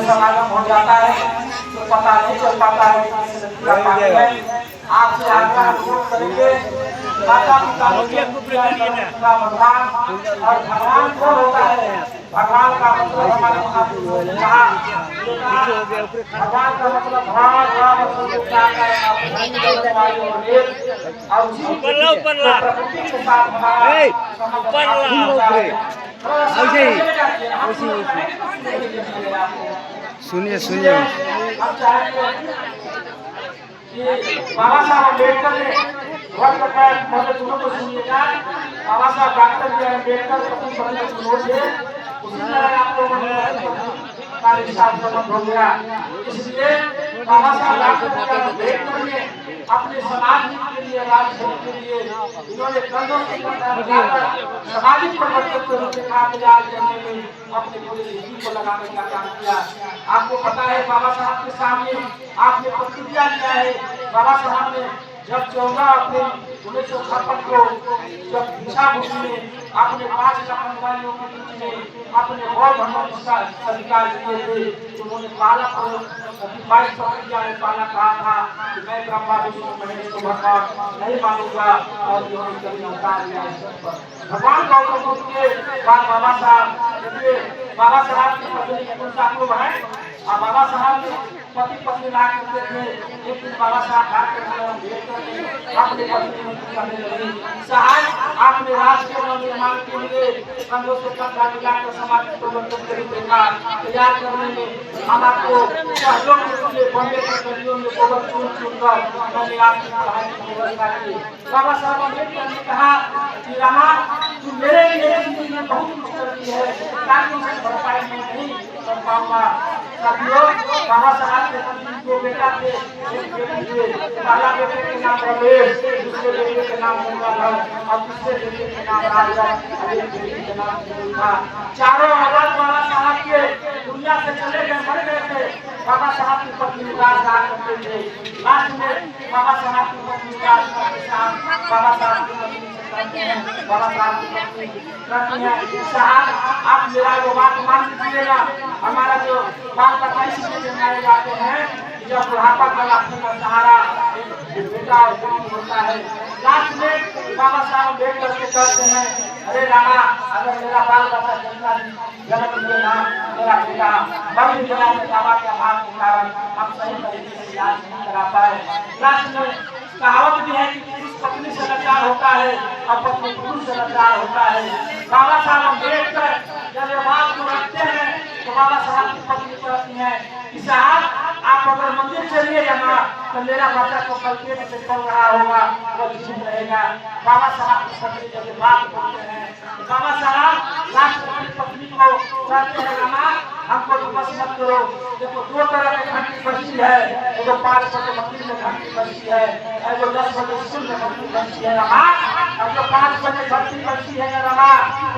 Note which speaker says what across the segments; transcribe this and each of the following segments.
Speaker 1: समागम हो जाता है तो पता नहीं चल पाता है आपसे आग्रह करेंगे माता पिता भगवान और भगवान कौन होता है भगवान का मतलब हमारे भगवान का मतलब
Speaker 2: सुनिए सुनिए
Speaker 1: बाबा साहब अम्बेडकर ने वर्ष पहले दोनों को सुनिएगा बाबा साहब डॉक्टर बी आर अम्बेडकर उसी तरह आप लोगों ने कार्य संबंध हो गया इसलिए बाबा साहब डॉक्टर बी आर अम्बेडकर ने अपने समाज के लिए राष्ट्र के लिए इन्होंने कंधों से सामाजिक परिवर्तन को आज करने में अपने पूरे जिंदगी को लगाने का काम किया। आपको पता है बाबा साहब के सामने आपने प्रतिज्ञा लिया है बाबा साहब ने जब 14 अप्रैल 1956 को जब दीक्षा भूमि में अपने 5 लाख अनुयायियों के बीच में अपने बहुत अधिकार दिए थे उन्होंने पाला प्रतिज्ञा में पाला कहा था कि मैं ब्रह्मा विष्णु महेश को भगवान नहीं मानूंगा और उन्होंने कभी अवतार लिया भगवान गौतम बुद्ध के बाद बाबा साहब की पत्नी कौन सा लोग हैं और बाबा साहब ने पति पत्नी ला करते थे एक दिन बाबा साहब अपने पत्नी सहाय आपने राष्ट्र के निर्माण के लिए कंधों से कंधा मिलाकर समाज को परिवर्तन तैयार करने में हम आपको सहयोग के लिए बॉम्बे के गलियों में गोबर चुन कर मैंने आपकी पढ़ाई की व्यवस्था की बाबा साहब अम्बेडकर ने कहा कि रमा तू मेरे लिए जिंदगी में बहुत कुछ करती है ताकि उसे भरपाई में नहीं कर पाऊंगा साथियों बाबा साहब के दो बेटा थे एक बेटी थे पहला बेटे के नाम रमेश दूसरे बेटे के नाम गंगाधर और तीसरे बेटे के नाम राजा और एक बेटे के नाम था चारों औलाद बाबा साहब के दुनिया से चले गए मर गए थे बाबा साहब की पत्नी उदास रहा करते थे लास्ट में बाबा साहब की पत्नी उदास के साथ बाबा साहब की पत्नी बाबा साहब की पत्नी साहब आप मेरा वो बात मान लीजिएगा हमारा जो बाल बच्चा इसलिए जन्माए जाते हैं जब बुढ़ापा का लाठी का सहारा बेटा और बेटी होता है लास्ट में बाबा साहब अम्बेडकर के कहते हैं अरे रामा अगर मेरा बाल बच्चा जन्म लिए ना मेरा बेटा मर भी गया बाबा के अभाव के कारण हम सही तरीके से इलाज नहीं करा पाए लास्ट में कहावत भी है कि पुरुष पत्नी से लाचार होता है और पत्नी पुरुष से लाचार होता है बाबा साहब अम्बेडकर जब ये बात को रखते हैं तो बाबा साहब की पत्नी कहती है कि साहब आप अगर मंदिर चलिए यहाँ तो मेरा बच्चा को कल पेट से चल रहा होगा वो जीवित रहेगा बाबा साहब की पत्नी जब बात करते हैं तो बाबा साहब राष्ट्रपति पत्नी को कहते हैं रमा हमको तो बस मत करो देखो दो तरह की घंटी बजती है एगो 5 बजे मंदिर में घंटी बजती है एगो 10 बजे स्कूल में घंटी बजती है रमा अब जो 5 बजे घंटी बजती है रमा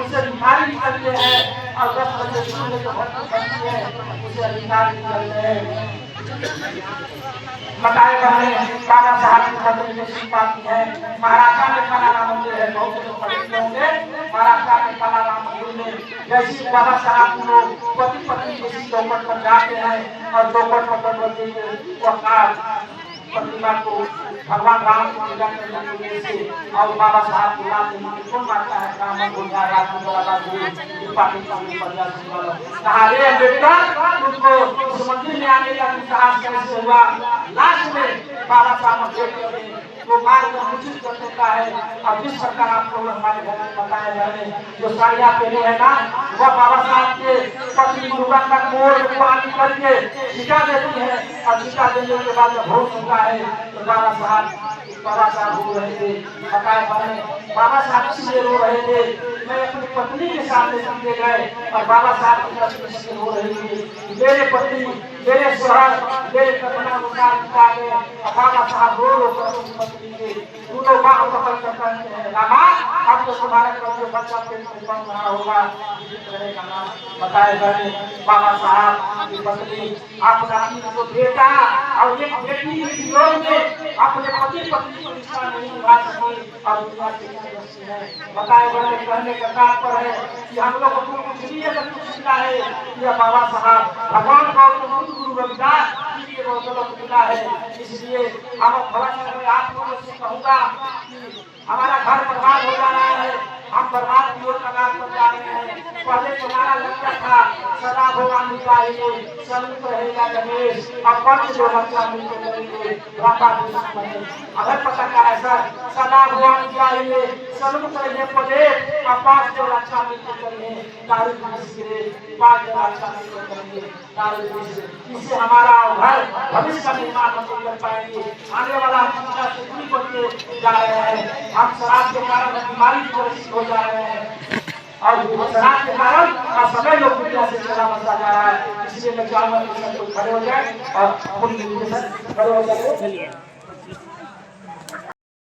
Speaker 1: उससे बीमारी निकलते हैं और 10 बजे स्कूल में जो घंटी बजती है उससे अधिकार निकलते हैं बताए गए बाबा साहब की पत्नी में सिंह पाती है महाराष्ट्र में कलाराम मंदिर है बहुत लोग पढ़े होंगे महाराष्ट्र में कलाराम मंदिर में जैसे बाबा साहब लोग पति पत्नी किसी चौकट पर जाते हैं और चौकट पर करते हैं वो प्रतिमा को भगवान राम की पूजा करने के लिए से और बाबा साहब के नाम से कौन मानता है ब्राह्मण गुंडा राजू वाला गुरु पार्टी का प्रजा सिंह कहा रे अम्बेडकर तुमको उस मंदिर में आने का साहस कैसे हुआ लास्ट में बाबा साहब अम्बेडकर ने वो मार्ग उचित कर देता है और जिस प्रकार आपको हमारे घर में बताया जाए जो साड़ियाँ पहने है ना वह बाबा साहब के पत्नी दुर्गा का कोर पानी करके टीका देती है और टीका देने के बाद जब भोग होता है तो बाबा साहब रो रहे थे बताए बने बाबा साहब इसलिए रो रहे थे मैं अपनी पत्नी के सामने सीधे गए और बाबा साहब की पत्नी से रो रही थी मेरे पति मेरे शोहर मेरे कपड़ा उतार उतार गए और बाबा साहब रो कर अपनी पत्नी के दोनों बाह पकड़ कर कहते हैं रामा अब तो तुम्हारा कभी बच्चा पेट में बन रहा होगा रहेगा ना बताए गए बाबा साहब की पत्नी अपना जो बेटा और एक बेटी के विरोध में अपने पति पत्नी को रिश्ता नहीं निभा सकी और दुनिया से बताए बड़े कहने का तात्पर्य है कि हम लोग को कुछ लिए कुछ मिला है, यह बाबा साहब भगवान गौतम गुरु रविदास के लिए बहुत मिला है। इसलिए हम थोड़ा सा आप लोगों से कहूँगा कि हमारा घर बर्बाद हो जा रहा है, हम बर्बाद की ओर कगार पर जा रहे हैं। पहले तुम्हारा लक्ष्य था सदा भगवान चाहिए, संत रहेगा गणेश, अब पंच जो लक्ष्य मिलकर करेंगे रापा अगर पता का है सर, सदा भगवान चाहिए, संत रहे पदे, अब पांच जो लक्ष्य मिलकर करेंगे तारीख मिश्रे, पांच जो लक्ष्य मिलकर करेंगे तारीख मिश्रे। इससे हमारा घर भविष्य का निर्माण हम कर पाएंगे। आने वाला शिक्षा से दूरी बनते जा रहे हैं, हम शराब के कारण बीमारी की ग्रसित हो जा रहे हैं और शराब के कारण समय लोग विद्या से चला बसा जा रहा है। इसलिए मैं चाहूंगा कि सब लोग खड़े हो जाए और खड़े हो जाए।